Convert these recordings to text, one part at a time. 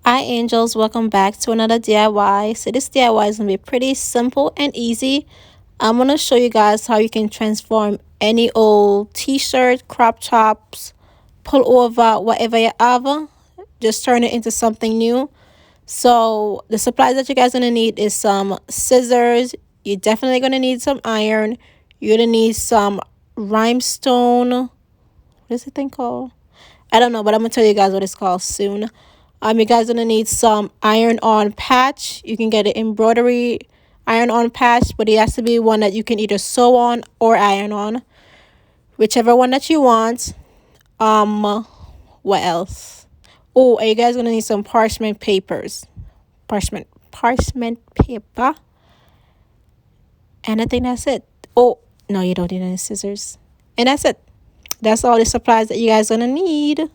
Hi angels, welcome back to another DIY. So this DIY is going to be pretty simple and easy. I'm going to show you guys how you can transform any old t-shirt, crop tops, pull over, whatever you have. Just turn it into something new. So the supplies that you guys are going to need is some scissors. You're definitely going to need some iron. You're going to need some rhinestone. What is the thing called? I don't know, but I'm going to tell you guys what it's called soon. You guys gonna need some iron-on patch. You can get an embroidery iron-on patch, but it has to be one that you can either sew on or iron on, whichever one that you want. What else? Oh, are you guys gonna need some parchment papers, parchment paper, and I think that's it. Oh no, you don't need any scissors, and that's it. That's all the supplies that you guys gonna need.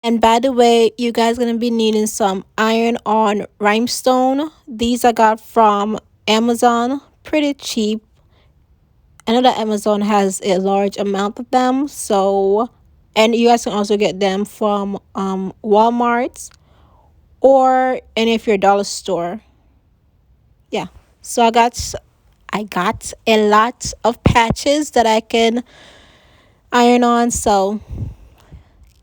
And by the way, you guys going to be needing some iron-on rhinestone. These I got from Amazon, pretty cheap. I know that Amazon has a large amount of them, so and you guys can also get them from Walmart or any of your dollar store. Yeah. So I got a lot of patches that I can iron on, so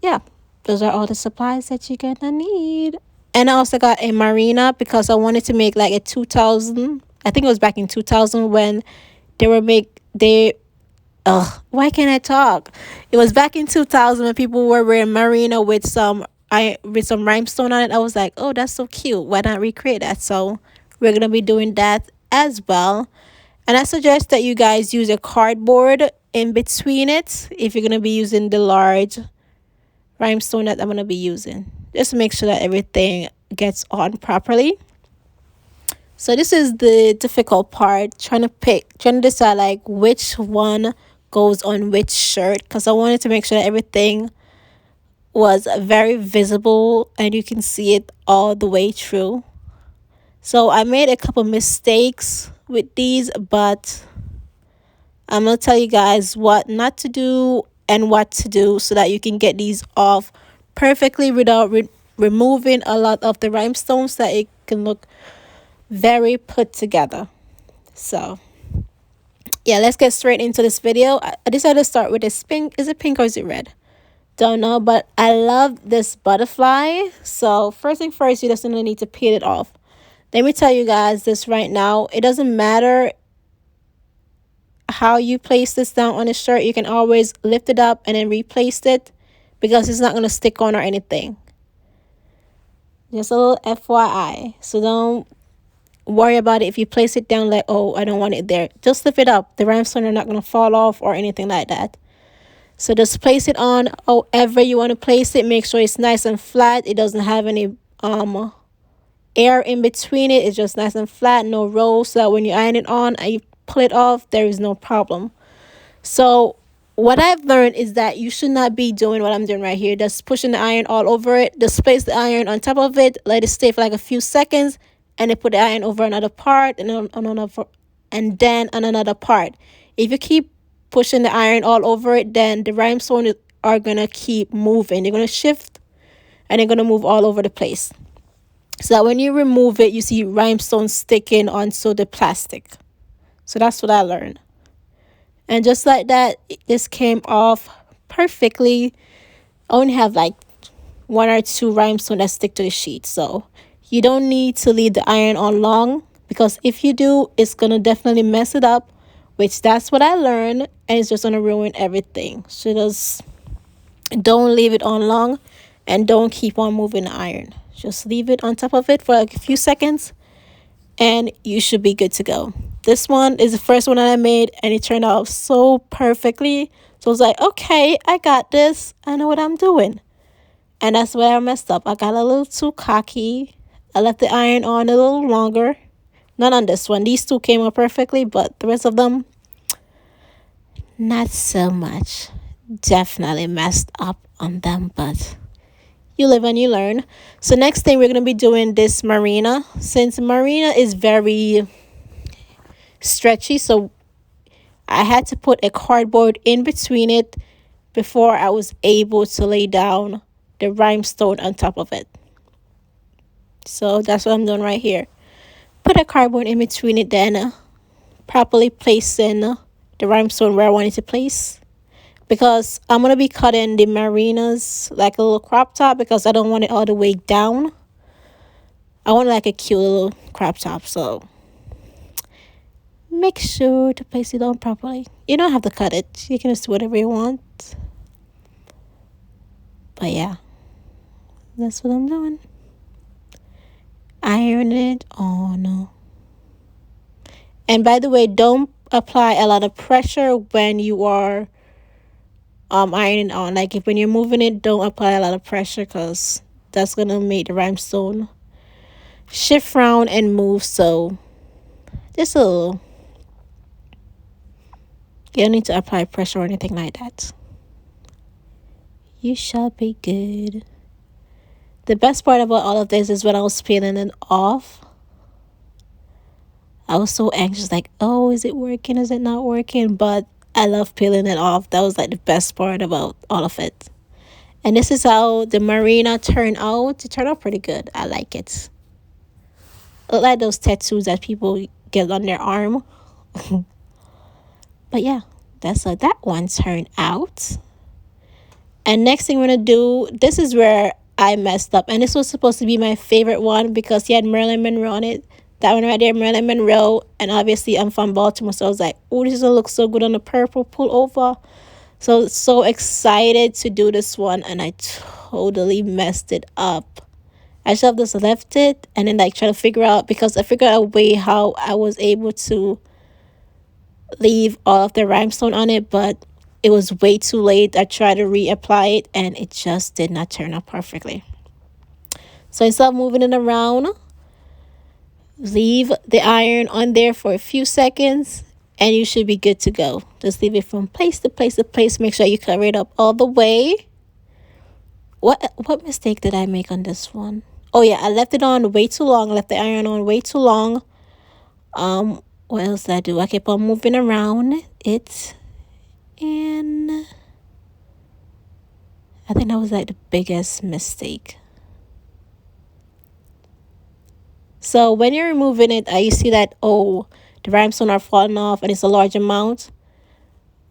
yeah, those are all the supplies that you're gonna need. And I also got a marina because I wanted to make like a 2000, I think it was back in 2000 when they why can't I talk? It was back in 2000 when people were wearing marina with some rhinestone on it. I was like, oh, that's so cute, why not recreate that? So we're gonna be doing that as well. And I suggest that you guys use a cardboard in between it if you're gonna be using the large rhinestone that I'm going to be using. Just to make sure that everything gets on properly. So this is the difficult part, trying to decide like which one goes on which shirt, because I wanted to make sure that everything was very visible and you can see it all the way through. So I made a couple mistakes with these, but I'm going to tell you guys what not to do and what to do so that you can get these off perfectly without removing a lot of the rhinestones, so that it can look very put together. So yeah, let's get straight into this video. I decided to start with this pink. Is it pink or is it red? Don't know, but I love this butterfly. So first thing first, you just gonna need to peel it off. Let me tell you guys this right now. It doesn't matter how you place this down on the shirt. You can always lift it up and then replace it, because it's not going to stick on or anything. Just a little FYI. So don't worry about it if you place it down like, oh, I don't want it there. Just lift it up. The rhinestones are not going to fall off or anything like that. So just place it on however you want to place it. Make sure it's nice and flat. It doesn't have any air in between it. It's just nice and flat, no rolls, so that when you iron it on and you pull it off, there is no problem. So what I've learned is that you should not be doing what I'm doing right here, just pushing the iron all over it. Just place the iron on top of it, let it stay for like a few seconds, and then put the iron over another part and then on another part. If you keep pushing the iron all over it, then the rhinestones are gonna keep moving. They're gonna shift and they're gonna move all over the place, so that when you remove it, you see rhinestones sticking onto the plastic. So that's what I learned. And just like that, this came off perfectly. I only have like one or two rhinestones that stick to the sheet. So you don't need to leave the iron on long, because if you do, it's going to definitely mess it up, which that's what I learned. And it's just going to ruin everything. So just don't leave it on long and don't keep on moving the iron. Just leave it on top of it for like a few seconds and you should be good to go. This one is the first one that I made and it turned out so perfectly. So I was like, okay, I got this. I know what I'm doing. And that's where I messed up. I got a little too cocky. I left the iron on a little longer. Not on this one. These two came out perfectly, but the rest of them, not so much. Definitely messed up on them, but you live and you learn. So next thing, we're going to be doing this marina. Since marina is very stretchy, so I had to put a cardboard in between it before I was able to lay down the rhinestone on top of it. So that's what I'm doing right here. Put a cardboard in between it, then properly placing the rhinestone where I want it to place. Because I'm going to be cutting the marinas like a little crop top because I don't want it all the way down. I want like a cute little crop top. So make sure to place it on properly. You don't have to cut it. You can just do whatever you want. But yeah, that's what I'm doing. Iron it on. And by the way, don't apply a lot of pressure when you are ironing on. Like if when you're moving it, don't apply a lot of pressure because that's gonna make the rhinestone shift around and move. So just a little. You don't need to apply pressure or anything like that. You shall be good. The best part about all of this is when I was peeling it off. I was so anxious, like, oh, is it working? Is it not working? But I love peeling it off. That was like the best part about all of it. And this is how the marina turned out. It turned out pretty good. I like it. Look like those tattoos that people get on their arm. But yeah, that's how that one turned out. And next thing we're going to do, this is where I messed up. And this was supposed to be my favorite one because he had Marilyn Monroe on it. That one right there, Marilyn Monroe. And obviously I'm from Baltimore. So I was like, oh, this is going to look so good on the purple pullover. So excited to do this one. And I totally messed it up. I should have just left it and then like try to figure out. Because I figured out a way how I was able to leave all of the rhinestone on it. But it was way too late. I tried to reapply it and it just did not turn out perfectly. So instead of moving it around, leave the iron on there for a few seconds and you should be good to go. Just leave it from place to place to place. Make sure you cover it up all the way. What mistake did I make on this one? Oh yeah, I left it on way too long. I left the iron on way too long. What else did I do? I kept on moving around it. And I think that was like the biggest mistake. So when you're removing it, you see that, oh, the rhinestone are falling off and it's a large amount.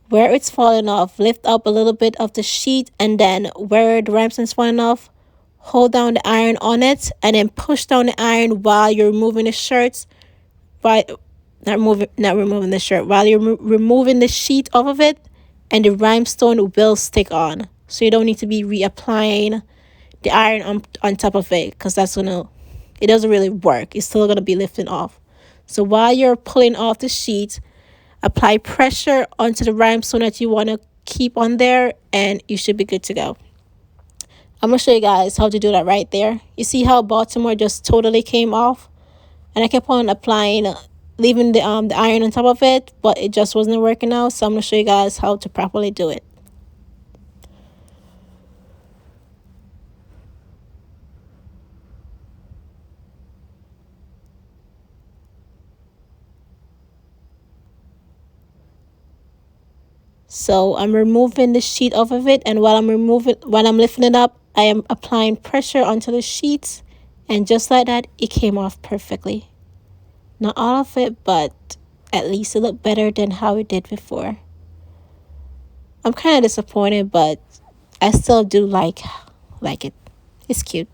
Where it's falling off, lift up a little bit of the sheet and then where the rhinestone is falling off, hold down the iron on it and then push down the iron while you're removing the shirts. Not removing the shirt. While you're removing the sheet off of it, and the rhinestone will stick on. So you don't need to be reapplying the iron on top of it because it doesn't really work. It's still going to be lifting off. So while you're pulling off the sheet, apply pressure onto the rhinestone that you want to keep on there and you should be good to go. I'm going to show you guys how to do that right there. You see how Baltimore just totally came off? And I kept on applying leaving the iron on top of it, but it just wasn't working out. So I'm going to show you guys how to properly do it. So I'm removing the sheet off of it, and while I'm lifting it up, I am applying pressure onto the sheets, and just like that, it came off perfectly. Not all of it, but at least it looked better than how it did before. I'm kind of disappointed, but I still do like it. It's cute.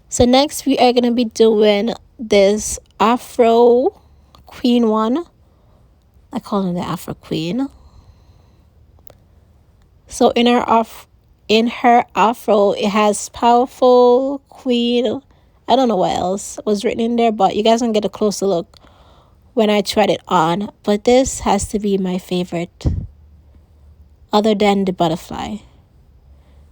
So next we are going to be doing this Afro Queen one. I call him the Afro Queen. So in her afro, it has powerful queen. I don't know what else was written in there, but you guys can get a closer look when I tried it on. But this has to be my favorite, other than the butterfly.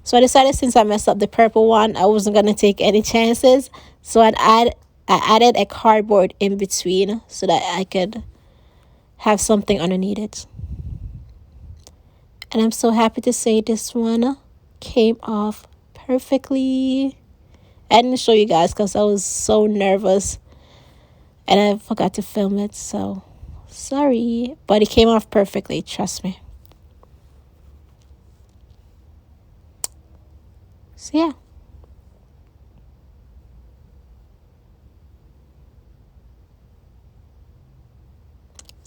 So I decided since I messed up the purple one, I wasn't going to take any chances. So I added a cardboard in between so that I could have something underneath it. And I'm so happy to say this one came off perfectly. I didn't show you guys because I was so nervous and I forgot to film it, so sorry. But it came off perfectly, trust me. So yeah.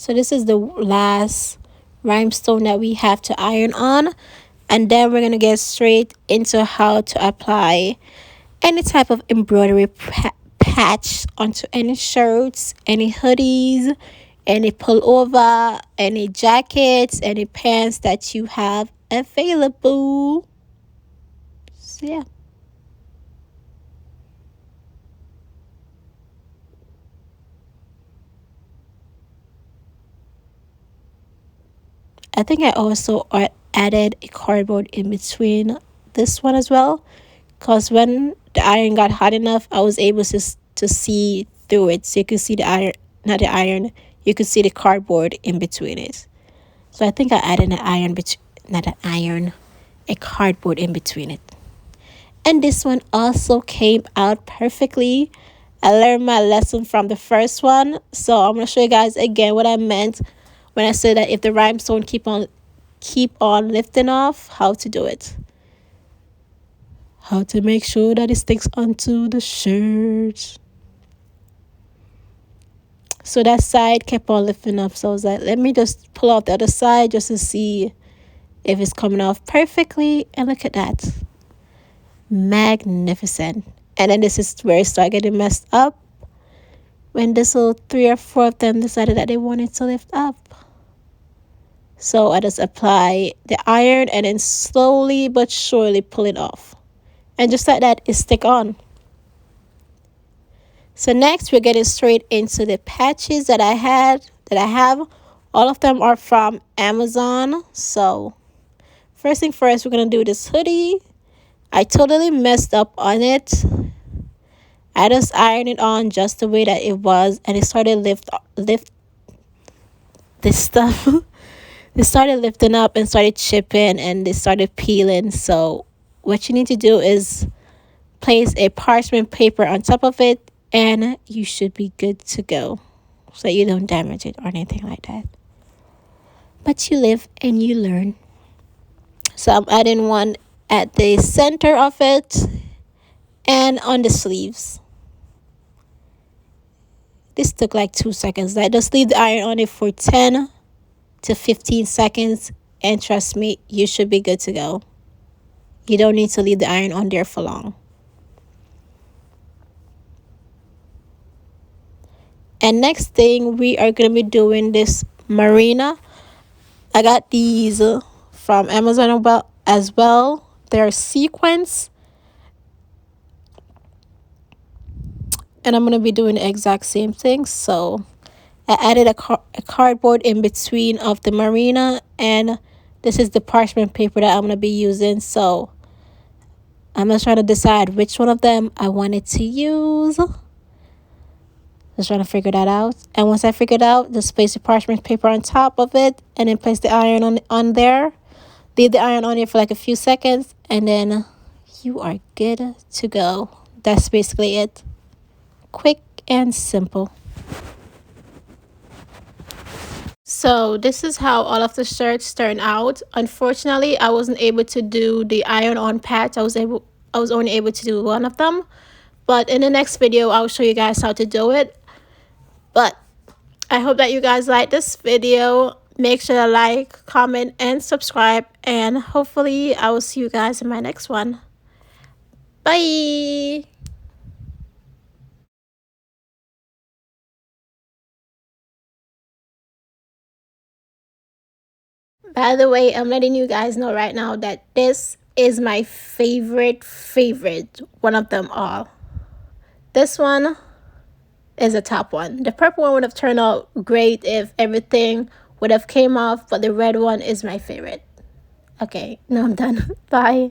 So this is the last rhinestone that we have to iron on, and then we're gonna get straight into how to apply any type of embroidery patch onto any shirts, any hoodies, any pullover, any jackets, any pants that you have available. So yeah. I think I also added a cardboard in between this one as well, because when the iron got hot enough, I was able to see through it. So you could see the iron, not the iron, you could see the cardboard in between it. So I think I added an iron, not an iron, a cardboard in between it. And this one also came out perfectly. I learned my lesson from the first one. So I'm going to show you guys again what I meant when I said that if the rhinestone keep on lifting off, how to do it. How to make sure that it sticks onto the shirt. So that side kept on lifting up. So I was like, let me just pull out the other side just to see if it's coming off perfectly. And look at that. Magnificent. And then this is where it started getting messed up, when this little 3 or 4 of them decided that they wanted to lift up. So I just apply the iron and then slowly but surely pull it off. And just like that, it stick on. So next we're getting straight into the patches that I have. All of them are from Amazon. So first thing first, we're going to do this hoodie. I totally messed up on it. I just ironed it on just the way that it was, and it started lift this stuff. It started lifting up and started chipping, and it started peeling. So what you need to do is place a parchment paper on top of it, and you should be good to go, so you don't damage it or anything like that. But you live and you learn. So I'm adding one at the center of it and on the sleeves. This took like 2 seconds. I just leave the iron on it for 10 to 15 seconds, and trust me, you should be good to go. You don't need to leave the iron on there for long. And next thing, we are going to be doing this marina. I got these from Amazon as well. They're sequins. And I'm going to be doing the exact same thing. So I added a cardboard in between of the marina, and this is the parchment paper that I'm going to be using. So I'm just trying to decide which one of them I wanted to use. Just trying to figure that out. And once I figured out, just place the parchment paper on top of it, and then place the iron on there. Leave the iron on it for like a few seconds, and then you are good to go. That's basically it. Quick and simple. So this is how all of the shirts turned out. Unfortunately, I wasn't able to do the iron-on patch. I was only able to do one of them. But in the next video, I'll show you guys how to do it. But I hope that you guys like this video. Make sure to like, comment, and subscribe. And hopefully, I will see you guys in my next one. Bye! By the way, I'm letting you guys know right now that this is my favorite one of them all. This one is a top one. The purple one would have turned out great if everything would have came off, but the red one is my favorite. Okay, now I'm done. Bye.